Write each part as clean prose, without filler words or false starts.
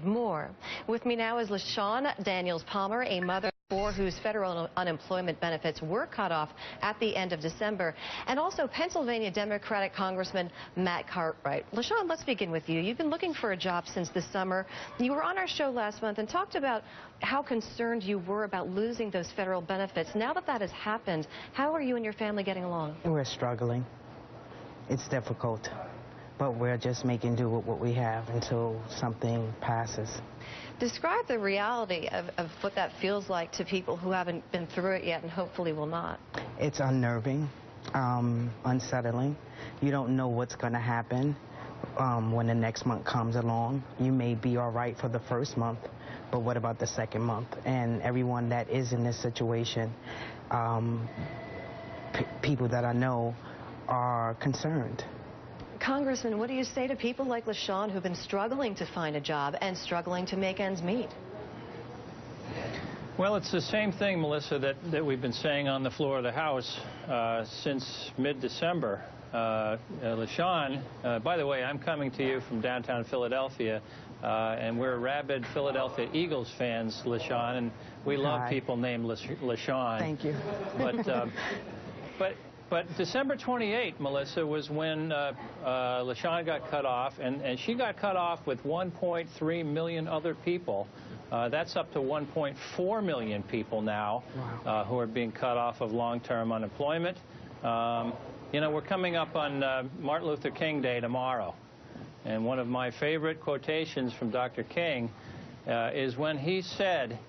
More. With me now is LaShawn Daniels-Palmer, a mother of four whose federal unemployment benefits were cut off at the end of December, and also Pennsylvania Democratic Congressman Matt Cartwright. LaShawn, let's begin with you. You've been looking for a job since the summer. You were on our show last month and talked about how concerned you were about losing those federal benefits. Now that that has happened, how are you and your family getting along? We're struggling. It's difficult. But we're just making do with what we have until something passes. Describe the reality of what that feels like to people who haven't been through it yet and hopefully will not. It's unnerving, unsettling. You don't know what's going to happen when the next month comes along. You may be all right for the first month, but what about the second month? And everyone that is in this situation, people that I know are concerned. Congressman, what do you say to people like LaShawn who've been struggling to find a job and struggling to make ends meet? Well, it's the same thing, Melissa, that we've been saying on the floor of the House since mid-December. LaShawn, by the way, I'm coming to you from downtown Philadelphia, and we're rabid Philadelphia Eagles fans, LaShawn, and we love people named LaShawn. Thank you. But December 28, Melissa, was when LaShawn got cut off, and she got cut off with 1.3 million other people. That's up to 1.4 million people now who are being cut off of long-term unemployment. You know, we're coming up on Martin Luther King Day tomorrow, and one of my favorite quotations from Dr. King is when he said,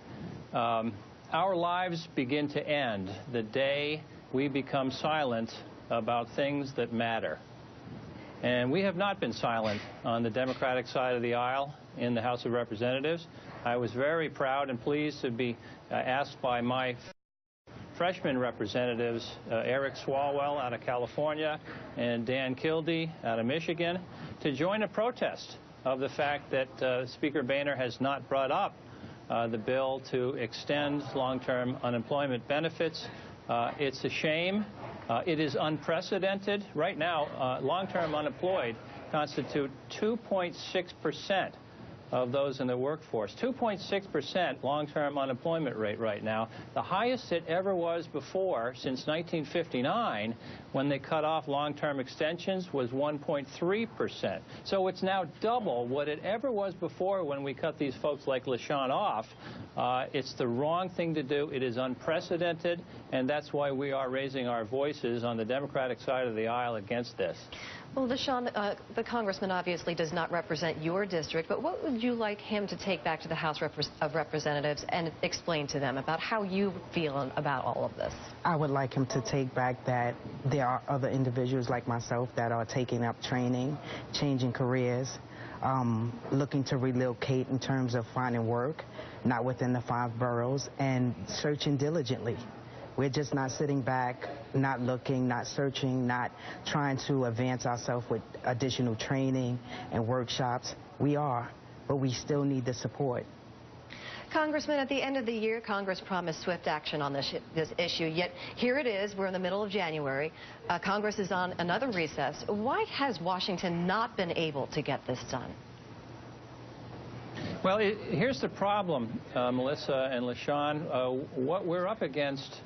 "Our lives begin to end the day we become silent about things that matter." And we have not been silent on the Democratic side of the aisle in the House of Representatives. I was very proud and pleased to be asked by my freshman representatives, Eric Swalwell out of California and Dan Kildee out of Michigan, to join a protest of the fact that Speaker Boehner has not brought up the bill to extend long-term unemployment benefits. It's a shame. It is unprecedented. Right now, long-term unemployed constitute 2.6% of those in the workforce. 2.6% long-term unemployment rate right now. The highest it ever was before, since 1959, when they cut off long-term extensions, was 1.3%. So it's now double what it ever was before when we cut these folks like LaShawn off. It's the wrong thing to do. It is unprecedented, and that's why we are raising our voices on the Democratic side of the aisle against this. Well, LaShawn, the congressman obviously does not represent your district, but what would you like him to take back to the House of Representatives and explain to them about how you feel about all of this? I would like him to take back that there are other individuals like myself that are taking up training, changing careers, looking to relocate in terms of finding work, not within the 5 boroughs, and searching diligently. We're just not sitting back, not looking, not searching, not trying to advance ourselves with additional training and workshops. We are, but we still need the support. Congressman, at the end of the year, Congress promised swift action on this issue, yet here it is. We're in the middle of January. Congress is on another recess. Why has Washington not been able to get this done? Well, here's the problem, Melissa and LaShawn. What we're up against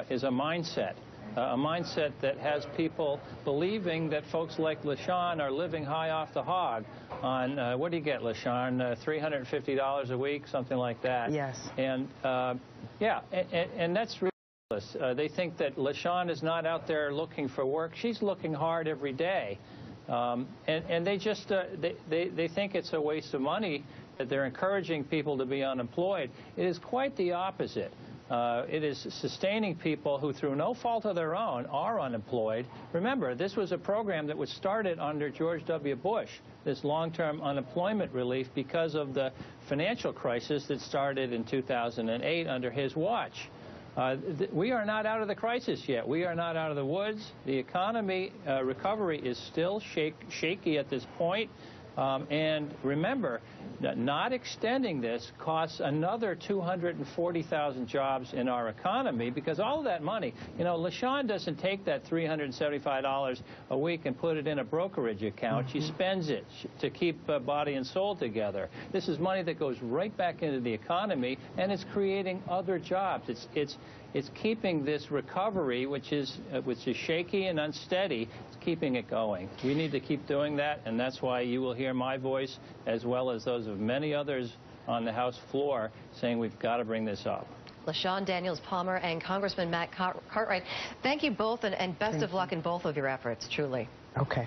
is a mindset that has people believing that folks like LaShawn are living high off the hog on, what do you get, LaShawn, $350 a week, something like that? Yes. And, yeah, and that's ridiculous. They think that LaShawn is not out there looking for work. She's looking hard every day. And they just, they think it's a waste of money, that they're encouraging people to be unemployed. It is quite the opposite. It is sustaining people who, through no fault of their own, are unemployed. Remember, this was a program that was started under George W. Bush, this long-term unemployment relief, because of the financial crisis that started in 2008 under his watch. We are not out of the crisis yet. We are not out of the woods. The economy recovery is still shaky at this point. And remember, not extending this costs another 240,000 jobs in our economy, because all of that money, you know, LaShawn doesn't take that $375 a week and put it in a brokerage account. She spends it to keep body and soul together. This is money that goes right back into the economy, and it's creating other jobs. It's keeping this recovery, which is shaky and unsteady, it's keeping it going. We need to keep doing that, and that's why you will hear my voice as well as those of many others on the House floor saying we've got to bring this up. LaShawn Daniels Palmer and Congressman Matt Cartwright, thank you both, and best of luck in both of your efforts, truly. Okay.